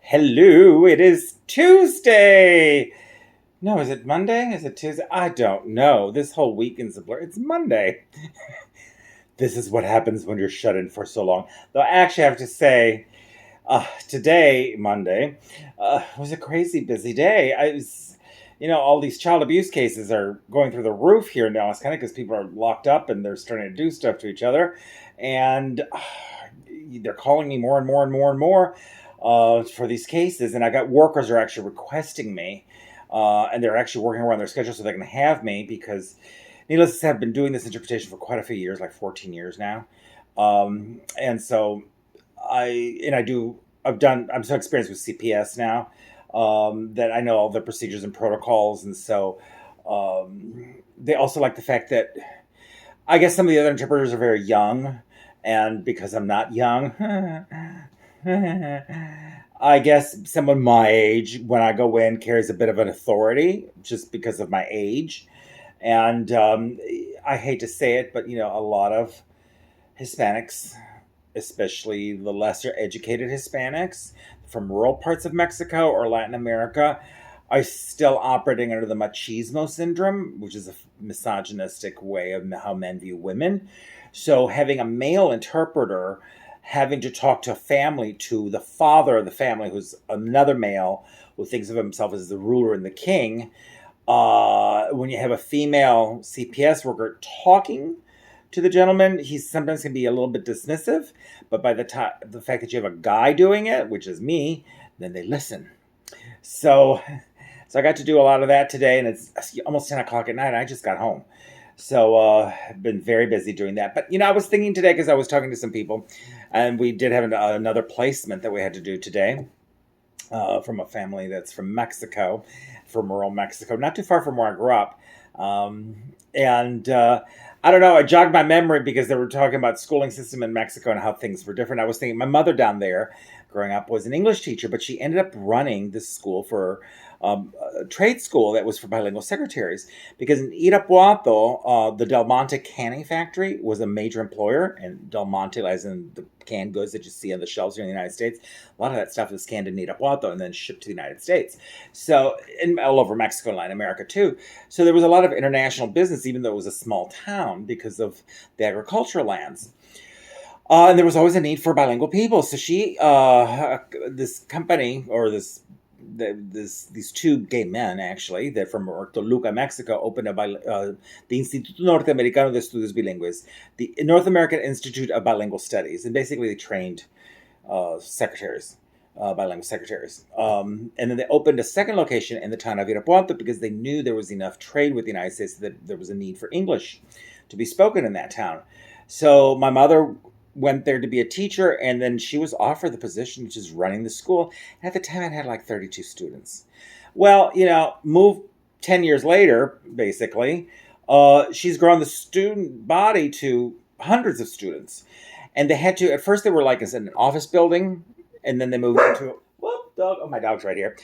Hello, it is Tuesday. No, is it Monday? Is it Tuesday? I don't know. This whole weekend's a blur. It's Monday. This is what happens when you're shut in for so long. Though I actually have to say, today, Monday, was a crazy busy day. All these child abuse cases are going through the roof here now. It's kind of because people are locked up and they're starting to do stuff to each other. And they're calling me more and more and more and more for these cases. And I got workers are actually requesting me. And they're actually working around their schedule so they can have me because, needless to say, I've been doing this interpretation for quite a few years, like 14 years now. And so I'm so experienced with CPS now that I know all the procedures and protocols. And so they also like the fact that I guess some of the other interpreters are very young. And because I'm not young, I guess someone my age, when I go in, carries a bit of an authority just because of my age. And I hate to say it, but a lot of Hispanics, especially the lesser educated Hispanics from rural parts of Mexico or Latin America, are still operating under the machismo syndrome, which is a misogynistic way of how men view women. So having a male interpreter having to talk to a family, to the father of the family, who's another male who thinks of himself as the ruler and the king, when you have a female CPS worker talking to the gentleman, he sometimes can be a little bit dismissive. But by the fact that you have a guy doing it, which is me, then they listen. So I got to do a lot of that today, and it's almost 10 o'clock at night, and I just got home. So I've been very busy doing that. But, I was thinking today, because I was talking to some people, and we did have another placement that we had to do today from a family that's from Mexico, from rural Mexico, not too far from where I grew up. And I don't know, I jogged my memory because they were talking about schooling system in Mexico and how things were different. I was thinking my mother down there growing up was an English teacher, but she ended up running this school for a trade school that was for bilingual secretaries. Because in Irapuato, the Del Monte canning factory was a major employer, and Del Monte lies in the canned goods that you see on the shelves here in the United States. A lot of that stuff is canned in Irapuato and then shipped to the United States. So, and all over Mexico and Latin America too. So there was a lot of international business, even though it was a small town, because of the agricultural lands. And there was always a need for bilingual people. So this company, or these two gay men, actually, that from Toluca, Mexico, opened the Instituto Norteamericano de Estudios Bilingües, the North American Institute of Bilingual Studies. And basically they trained secretaries, bilingual secretaries. And then they opened a second location in the town of Irapuato because they knew there was enough trade with the United States that there was a need for English to be spoken in that town. So my mother went there to be a teacher, and then she was offered the position, which is running the school. And at the time, it had like 32 students. Well, move 10 years later, basically, she's grown the student body to hundreds of students. And they had to, at first they were like in an office building, and then they moved into, my dog's right here.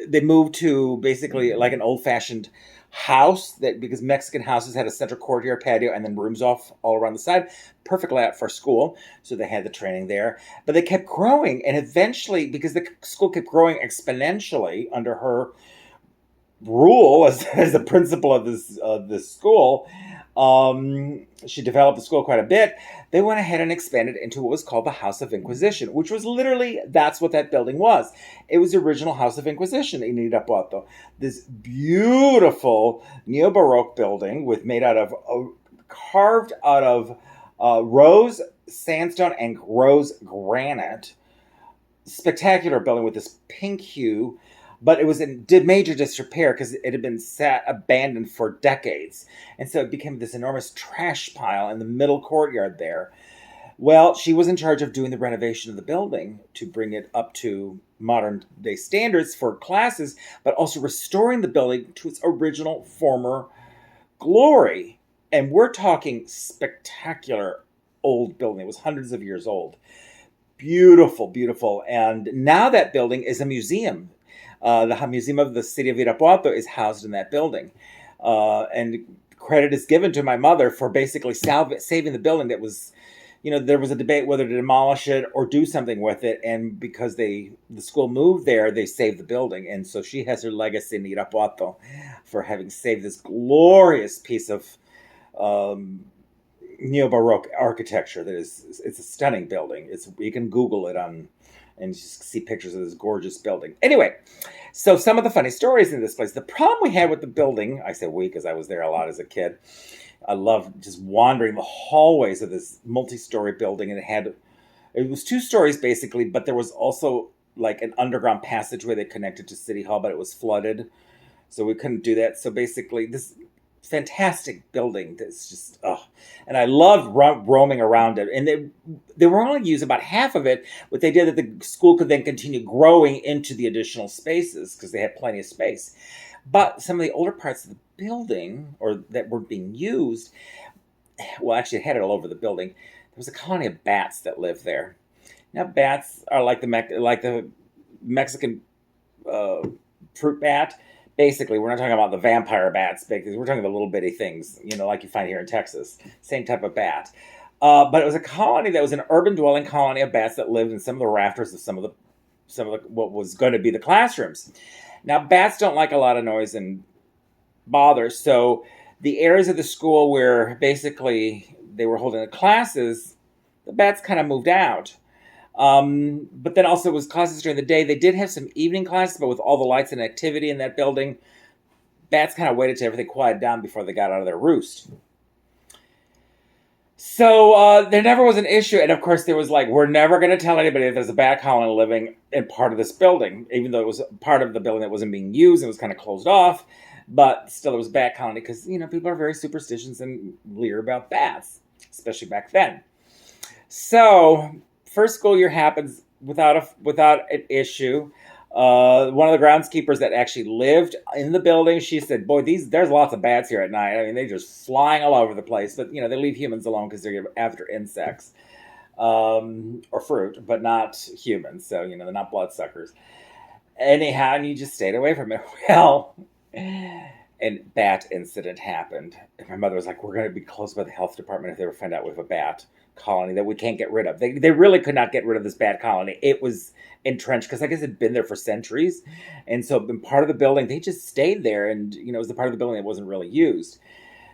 They moved to basically like an old-fashioned house, that because Mexican houses had a central courtyard, patio, and then rooms off all around the side, perfect layout for school. So they had the training there, but they kept growing, and eventually, because the school kept growing exponentially under her rule as the principal of this school, she developed the school quite a bit. They went ahead and expanded into what was called the House of Inquisition, which was literally, that's what that building was. It was the original House of Inquisition in Irapuato. This beautiful neo-Baroque building carved out of rose sandstone and rose granite. Spectacular building with this pink hue. But it was in major disrepair because it had been abandoned for decades. And so it became this enormous trash pile in the middle courtyard there. Well, she was in charge of doing the renovation of the building to bring it up to modern day standards for classes, but also restoring the building to its original former glory. And we're talking spectacular old building. It was hundreds of years old. Beautiful, beautiful. And now that building is a museum. The Museum of the City of Irapuato is housed in that building. And credit is given to my mother for basically saving the building that was there was a debate whether to demolish it or do something with it. And because the school moved there, they saved the building. And so she has her legacy in Irapuato for having saved this glorious piece of neo-Baroque architecture it's a stunning building. You can Google it and just see pictures of this gorgeous building. Anyway, so some of the funny stories in this place. The problem we had with the building, I say we because I was there a lot as a kid. I loved just wandering the hallways of this multi-story building, and it was 2 stories basically, but there was also like an underground passageway that connected to City Hall, but it was flooded, so we couldn't do that. So basically, this fantastic building that's just and I loved roaming around it. And they were only used about half of it, but they did that the school could then continue growing into the additional spaces because they had plenty of space. But some of the older parts of the building, or that were being used, well, actually, it had it all over the building. There was a colony of bats that lived there. Now, bats are like the Mexican fruit bat. Basically, we're not talking about the vampire bats, because we're talking about little bitty things, like you find here in Texas. Same type of bat. But it was a colony that was an urban dwelling colony of bats that lived in some of the rafters of some of the what was going to be the classrooms. Now, bats don't like a lot of noise and bother, so the areas of the school where basically they were holding the classes, the bats kind of moved out. But then also it was classes during the day. They did have some evening classes, but with all the lights and activity in that building, bats kind of waited till everything quieted down before they got out of their roost. So there never was an issue. And of course, there was we're never going to tell anybody that there's a bat colony living in part of this building, even though it was part of the building that wasn't being used. It was kind of closed off. But still, it was a bat colony because, people are very superstitious and leer about bats, especially back then. So first school year happens without an issue. One of the groundskeepers that actually lived in the building, she said, "Boy, there's lots of bats here at night. I mean, they're just flying all over the place. But they leave humans alone because they're after insects or fruit, but not humans. So they're not bloodsuckers. Anyhow, and you just stayed away from it. Well, and bat incident happened. And my mother was like, "We're going to be closed by the health department if they ever find out we have a bat colony that we can't get rid of." They really could not get rid of this bat colony. It was entrenched because I guess it had been there for centuries. And so in part of the building, they just stayed there. And, it was the part of the building that wasn't really used.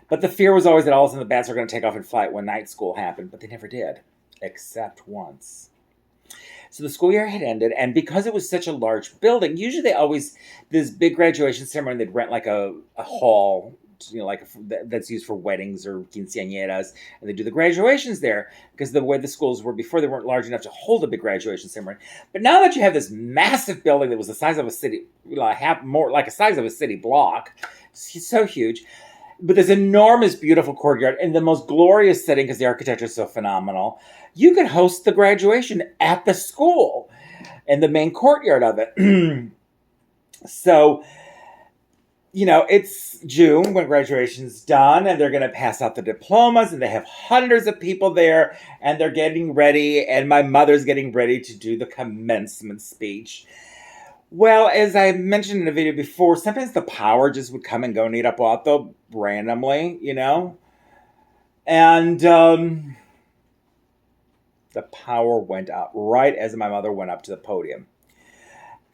But the fear was always that all of a sudden the bats are going to take off and fly when night school happened. But they never did, except once. So the school year had ended, and because it was such a large building, usually they always, this big graduation ceremony, they'd rent a hall, that's used for weddings or quinceañeras, and they do the graduations there, because the way the schools were before, they weren't large enough to hold a big graduation ceremony. But now that you have this massive building that was the size of a city, more like the size of a city block, it's so huge, but this enormous, beautiful courtyard in the most glorious setting because the architecture is so phenomenal, you could host the graduation at the school in the main courtyard of it. So, it's June when graduation's done, and they're going to pass out the diplomas, and they have hundreds of people there, and they're getting ready, and my mother's getting ready to do the commencement speech. Well, as I mentioned in a video before, sometimes the power just would come and go in Irapuato randomly, and the power went out right as my mother went up to the podium.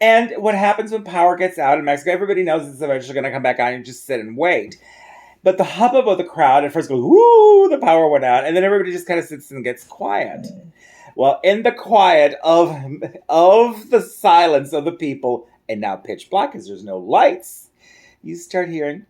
And what happens when power gets out in Mexico, everybody knows it's eventually going to come back on. You just sit and wait. But the hubbub of the crowd at first goes, woo, the power went out. And then everybody just kind of sits and gets quiet. Well, in the quiet of the silence of the people, and now pitch black because there's no lights, you start hearing,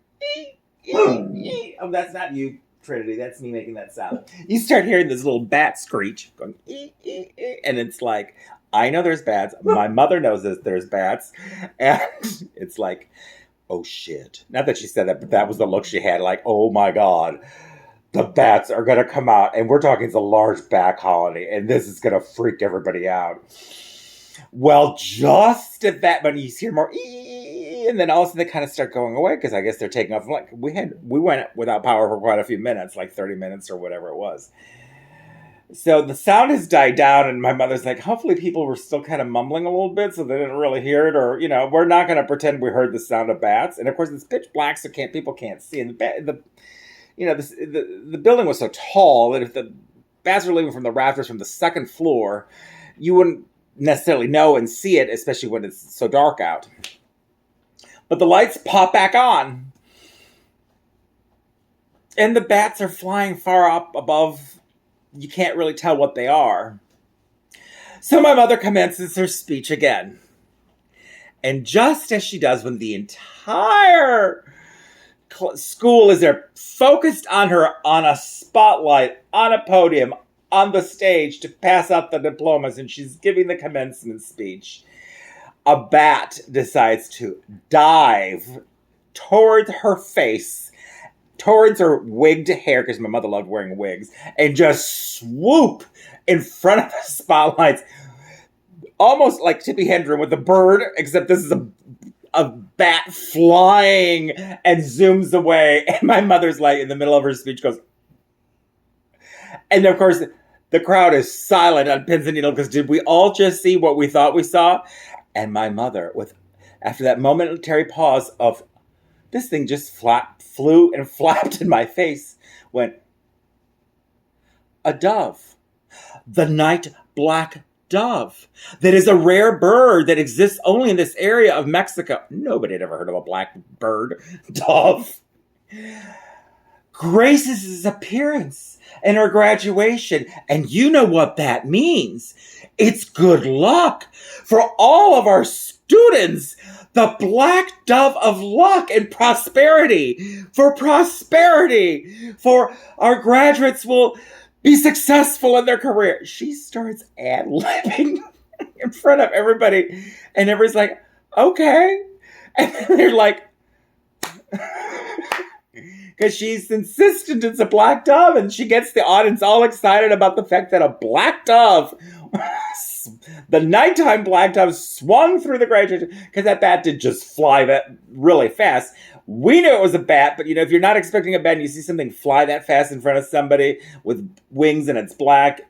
oh, that's not you, Trinity. That's me making that sound. You start hearing this little bat screech going, and it's like, I know there's bats. My mother knows that there's bats. And it's like, oh shit. Not that she said that, but that was the look she had. Like, oh my God, the bats are going to come out. And we're talking it's a large bat colony. And this is going to freak everybody out. Well, just at that moment, you hear more, and then all of a sudden they kind of start going away because I guess they're taking off. Like we went without power for quite a few minutes, like 30 minutes or whatever it was. So the sound has died down, and my mother's like, hopefully people were still kind of mumbling a little bit, so they didn't really hear it, or we're not going to pretend we heard the sound of bats. And of course, it's pitch black, so people can't see. And the building was so tall that if the bats were leaving from the rafters from the second floor. You wouldn't necessarily know and see it, especially when it's so dark out. But the lights pop back on. And the bats are flying far up above. You can't really tell what they are. So my mother commences her speech again. And just as she does, when the entire school is there, focused on her, on a spotlight, on a podium, on the stage to pass out the diplomas, and she's giving the commencement speech, a bat decides to dive towards her face, towards her wigged hair, because my mother loved wearing wigs, and just swoop in front of the spotlights, almost like Tippi Hedren with the bird, except this is a bat flying and zooms away. And my mother's like, in the middle of her speech, goes, and of course, the crowd is silent on pins and needles, because did we all just see what we thought we saw? And my mother, after that momentary pause of, this thing just flew and flapped in my face, went, a dove. The night black dove. That is a rare bird that exists only in this area of Mexico. Nobody had ever heard of a black bird dove. Graces his appearance and her graduation. And you know what that means. It's good luck for all of our students. The black dove of luck and prosperity. For prosperity. For our graduates will be successful in their career. She starts ad-libbing in front of everybody. And everybody's like, okay. And they're like, because she's insistent it's a black dove. And she gets the audience all excited about the fact that a black dove, the nighttime black dove, swung through the graduation. Because that bat did just fly that really fast. We knew it was a bat, but if you're not expecting a bat and you see something fly that fast in front of somebody with wings and it's black,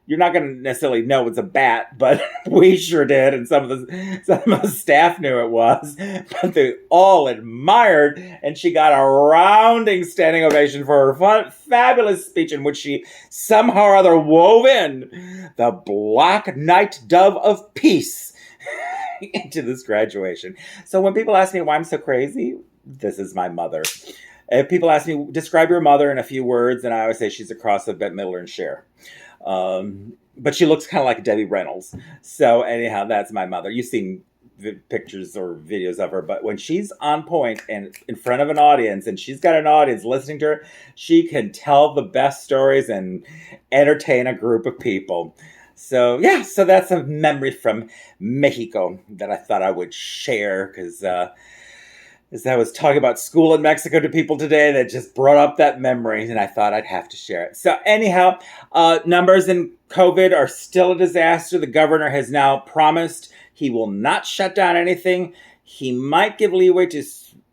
you're not going to necessarily know it's a bat, but we sure did, and some of the staff knew it was. But they all admired, and she got a rounding standing ovation for her fabulous speech, in which she somehow or other wove in the black night dove of peace into this graduation. So when people ask me why I'm so crazy, this is my mother. If people ask me, describe your mother in a few words, and I always say she's a cross of Bette Midler and Cher. But she looks kind of like Debbie Reynolds. So anyhow, that's my mother. You've seen pictures or videos of her, but when she's on point and in front of an audience, and she's got an audience listening to her, she can tell the best stories and entertain a group of people. So yeah, so that's a memory from Mexico that I thought I would share, because as I was talking about school in Mexico to people today, that just brought up that memory, and I thought I'd have to share it. So anyhow, numbers in COVID are still a disaster. The governor has now promised he will not shut down anything. He might give leeway to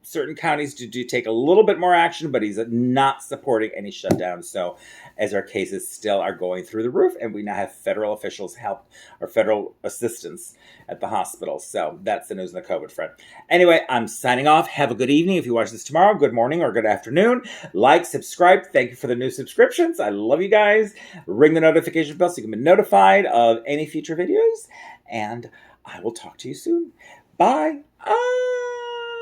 certain counties to take a little bit more action, but he's not supporting any shutdown. So as our cases still are going through the roof, and we now have federal officials help, or federal assistance at the hospital. So that's the news on the COVID front. Anyway, I'm signing off. Have a good evening. If you watch this tomorrow, good morning or good afternoon. Like, subscribe. Thank you for the new subscriptions. I love you guys. Ring the notification bell so you can be notified of any future videos. And I will talk to you soon. Bye.